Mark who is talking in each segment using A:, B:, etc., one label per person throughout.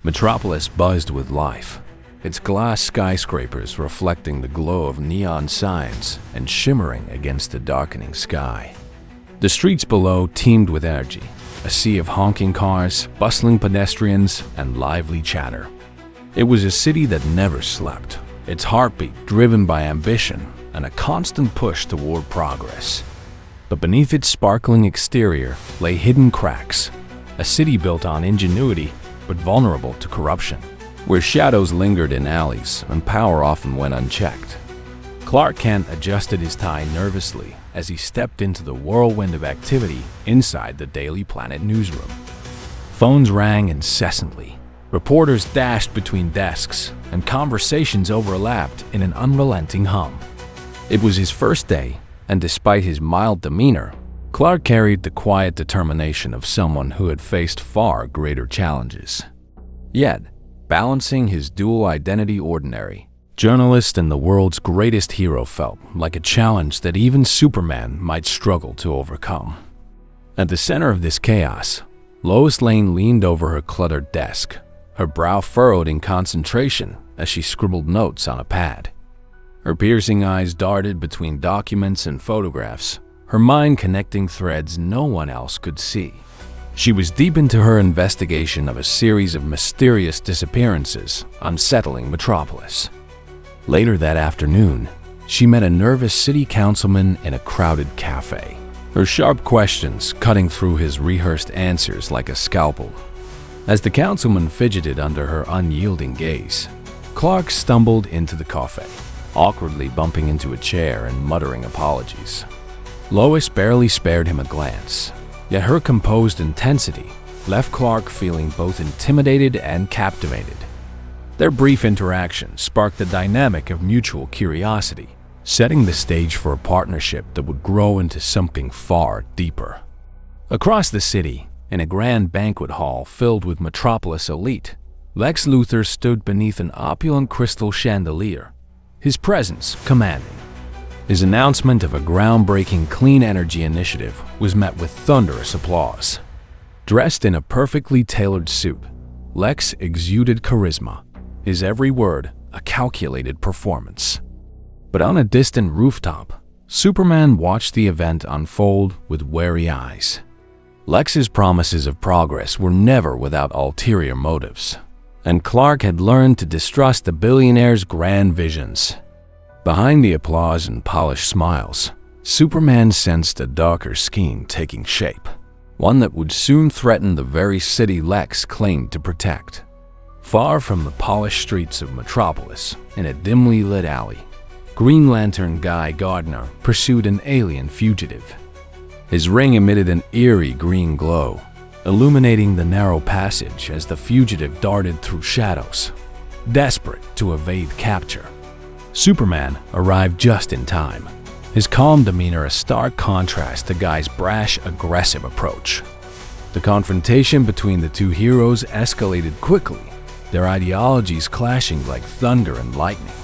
A: Metropolis buzzed with life, its glass skyscrapers reflecting the glow of neon signs and shimmering against the darkening sky. The streets below teemed with energy, a sea of honking cars, bustling pedestrians, and lively chatter. It was a city that never slept, its heartbeat driven by ambition and a constant push toward progress. But beneath its sparkling exterior lay hidden cracks, a city built on ingenuity but vulnerable to corruption, where shadows lingered in alleys and power often went unchecked. Clark Kent adjusted his tie nervously as he stepped into the whirlwind of activity inside the Daily Planet newsroom. Phones rang incessantly, reporters dashed between desks, and conversations overlapped in an unrelenting hum. It was his first day, and despite his mild demeanor, Clark carried the quiet determination of someone who had faced far greater challenges. Yet, balancing his dual identity ordinary, journalist and the world's greatest hero felt like a challenge that even Superman might struggle to overcome. At the center of this chaos, Lois Lane leaned over her cluttered desk, her brow furrowed in concentration as she scribbled notes on a pad. Her piercing eyes darted between documents and photographs, her mind connecting threads no one else could see. She was deep into her investigation of a series of mysterious disappearances unsettling Metropolis. Later that afternoon, she met a nervous city councilman in a crowded cafe, her sharp questions cutting through his rehearsed answers like a scalpel. As the councilman fidgeted under her unyielding gaze, Clark stumbled into the cafe, awkwardly bumping into a chair and muttering apologies. Lois barely spared him a glance, yet her composed intensity left Clark feeling both intimidated and captivated. Their brief interaction sparked a dynamic of mutual curiosity, setting the stage for a partnership that would grow into something far deeper. Across the city, in a grand banquet hall filled with Metropolis elite, Lex Luthor stood beneath an opulent crystal chandelier, his presence commanding. His announcement of a groundbreaking clean energy initiative was met with thunderous applause. Dressed in a perfectly tailored suit, Lex exuded charisma, his every word a calculated performance. But on a distant rooftop, Superman watched the event unfold with wary eyes. Lex's promises of progress were never without ulterior motives, and Clark had learned to distrust the billionaire's grand visions. Behind the applause and polished smiles, Superman sensed a darker scheme taking shape, one that would soon threaten the very city Lex claimed to protect. Far from the polished streets of Metropolis, in a dimly lit alley, Green Lantern Guy Gardner pursued an alien fugitive. His ring emitted an eerie green glow, illuminating the narrow passage as the fugitive darted through shadows, desperate to evade capture. Superman arrived just in time, his calm demeanor a stark contrast to Guy's brash, aggressive approach. The confrontation between the two heroes escalated quickly, their ideologies clashing like thunder and lightning.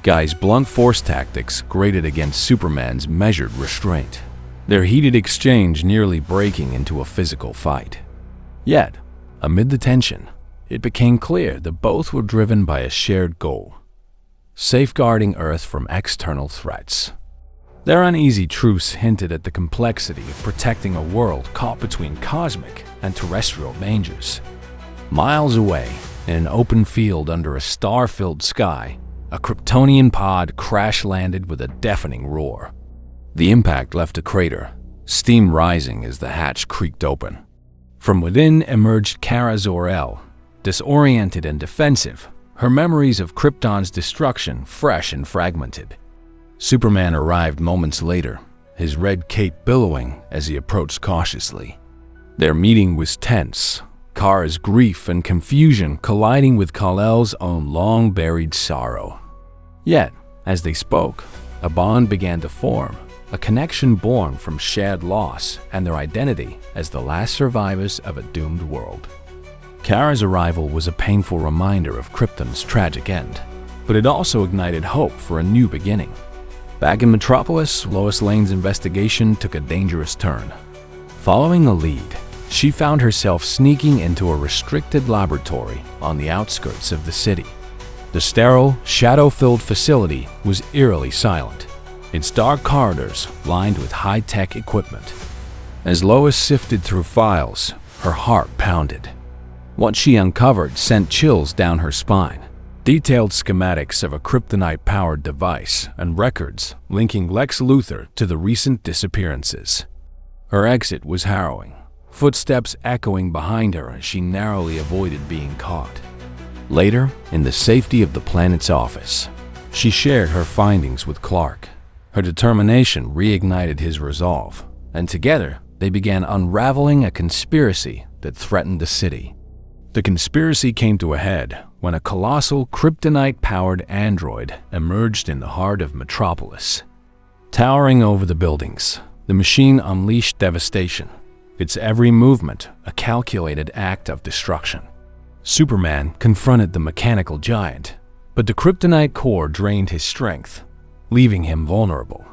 A: Guy's blunt force tactics grated against Superman's measured restraint, their heated exchange nearly breaking into a physical fight. Yet, amid the tension, it became clear that both were driven by a shared goal: safeguarding Earth from external threats. Their uneasy truce hinted at the complexity of protecting a world caught between cosmic and terrestrial dangers. Miles away, in an open field under a star-filled sky, a Kryptonian pod crash-landed with a deafening roar. The impact left a crater, steam rising as the hatch creaked open. From within emerged Kara Zor-El, disoriented and defensive, her memories of Krypton's destruction fresh and fragmented. Superman arrived moments later, his red cape billowing as he approached cautiously. Their meeting was tense, Kara's grief and confusion colliding with Kal-El's own long-buried sorrow. Yet, as they spoke, a bond began to form, a connection born from shared loss and their identity as the last survivors of a doomed world. Kara's arrival was a painful reminder of Krypton's tragic end, but it also ignited hope for a new beginning. Back in Metropolis, Lois Lane's investigation took a dangerous turn. Following a lead, she found herself sneaking into a restricted laboratory on the outskirts of the city. The sterile, shadow-filled facility was eerily silent, its dark corridors lined with high-tech equipment. As Lois sifted through files, her heart pounded. What she uncovered sent chills down her spine. Detailed schematics of a kryptonite-powered device and records linking Lex Luthor to the recent disappearances. Her exit was harrowing, footsteps echoing behind her as she narrowly avoided being caught. Later, in the safety of the planet's office, she shared her findings with Clark. Her determination reignited his resolve, and together they began unraveling a conspiracy that threatened the city. The conspiracy came to a head when a colossal kryptonite-powered android emerged in the heart of Metropolis. Towering over the buildings, the machine unleashed devastation, its every movement a calculated act of destruction. Superman confronted the mechanical giant, but the kryptonite core drained his strength, leaving him vulnerable.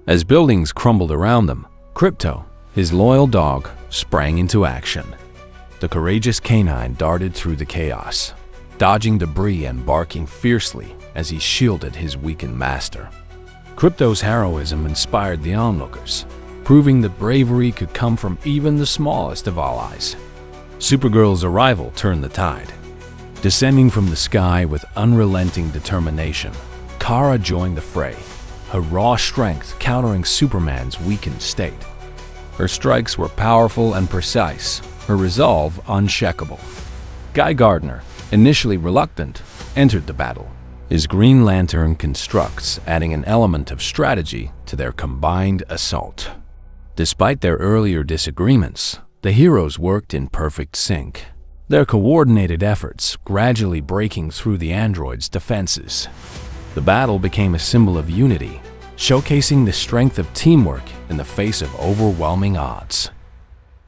A: As buildings crumbled around them, Krypto, his loyal dog, sprang into action. The courageous canine darted through the chaos, dodging debris and barking fiercely as he shielded his weakened master. Krypto's heroism inspired the onlookers, proving that bravery could come from even the smallest of allies. Supergirl's arrival turned the tide. Descending from the sky with unrelenting determination, Kara joined the fray, her raw strength countering Superman's weakened state. Her strikes were powerful and precise, her resolve unshakable. Guy Gardner, initially reluctant, entered the battle, his Green Lantern constructs adding an element of strategy to their combined assault. Despite their earlier disagreements, the heroes worked in perfect sync, their coordinated efforts gradually breaking through the android's defenses. The battle became a symbol of unity, showcasing the strength of teamwork in the face of overwhelming odds.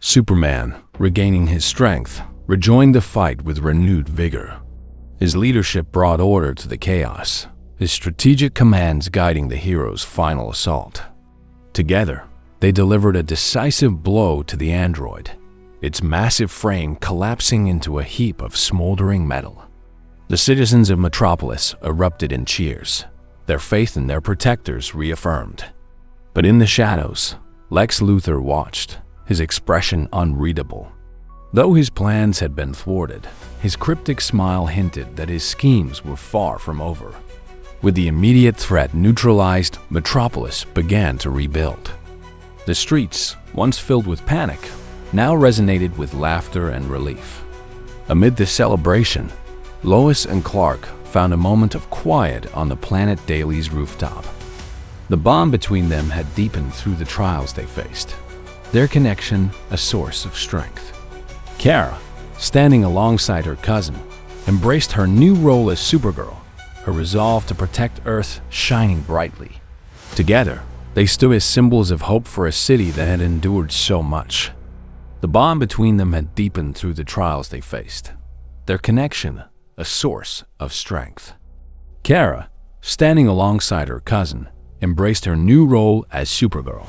A: Superman, regaining his strength, rejoined the fight with renewed vigor. His leadership brought order to the chaos, his strategic commands guiding the heroes' final assault. Together, they delivered a decisive blow to the android, its massive frame collapsing into a heap of smoldering metal. The citizens of Metropolis erupted in cheers, their faith in their protectors reaffirmed. But in the shadows, Lex Luthor watched, his expression unreadable. Though his plans had been thwarted, his cryptic smile hinted that his schemes were far from over. With the immediate threat neutralized, Metropolis began to rebuild. The streets, once filled with panic, now resonated with laughter and relief. Amid the celebration, Lois and Clark found a moment of quiet on the Planet Daily's rooftop. The bond between them had deepened through the trials they faced, their connection a source of strength. Kara, standing alongside her cousin, embraced her new role as Supergirl, her resolve to protect Earth shining brightly. Together, they stood as symbols of hope for a city that had endured so much. The bond between them had deepened through the trials they faced, their connection a source of strength. Kara, standing alongside her cousin, embraced her new role as Supergirl,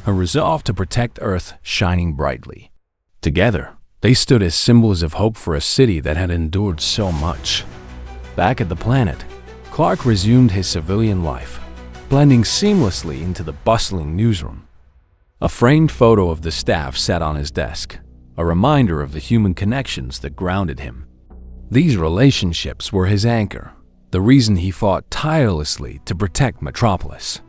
A: her resolve to protect Earth shining brightly. Together, they stood as symbols of hope for a city that had endured so much. Back at the planet, Clark resumed his civilian life, blending seamlessly into the bustling newsroom. A framed photo of the staff sat on his desk, a reminder of the human connections that grounded him. These relationships were his anchor, the reason he fought tirelessly to protect Metropolis.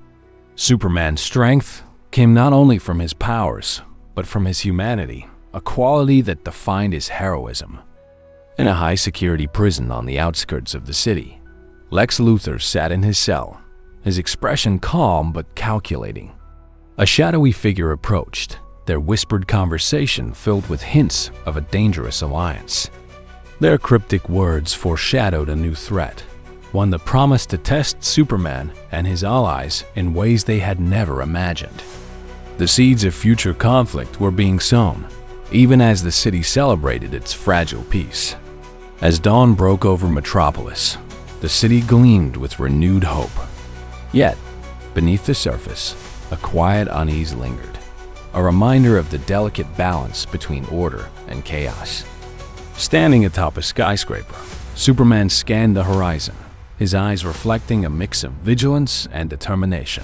A: Superman's strength came not only from his powers, but from his humanity, a quality that defined his heroism. In a high-security prison on the outskirts of the city, Lex Luthor sat in his cell, his expression calm but calculating. A shadowy figure approached, their whispered conversation filled with hints of a dangerous alliance. Their cryptic words foreshadowed a new threat, one that promised to test Superman and his allies in ways they had never imagined. The seeds of future conflict were being sown, even as the city celebrated its fragile peace. As dawn broke over Metropolis, the city gleamed with renewed hope. Yet, beneath the surface, a quiet unease lingered. a reminder of the delicate balance between order and chaos. Standing atop a skyscraper, Superman scanned the horizon, his eyes reflecting a mix of vigilance and determination.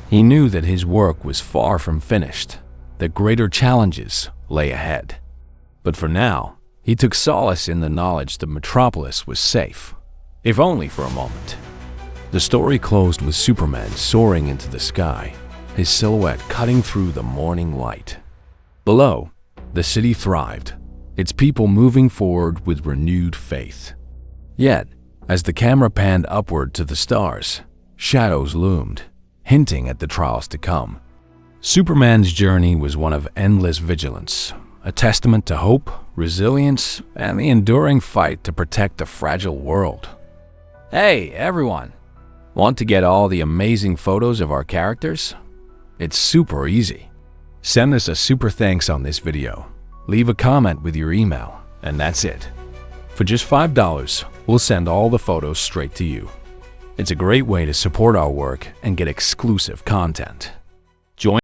A: He knew that his work was far from finished, that greater challenges lay ahead. But for now, he took solace in the knowledge that Metropolis was safe, if only for a moment. The story closed with Superman soaring into the sky, his silhouette cutting through the morning light. Below, the city thrived, its people moving forward with renewed faith. Yet, as the camera panned upward to the stars, shadows loomed, hinting at the trials to come. Superman's journey was one of endless vigilance, a testament to hope, resilience, and the enduring fight to protect a fragile world. Hey, everyone! Want to get all the amazing photos of our characters? It's super easy. Send us a super thanks on this video, leave a comment with your email, and that's it. For just $5, we'll send all the photos straight to you. It's a great way to support our work and get exclusive content.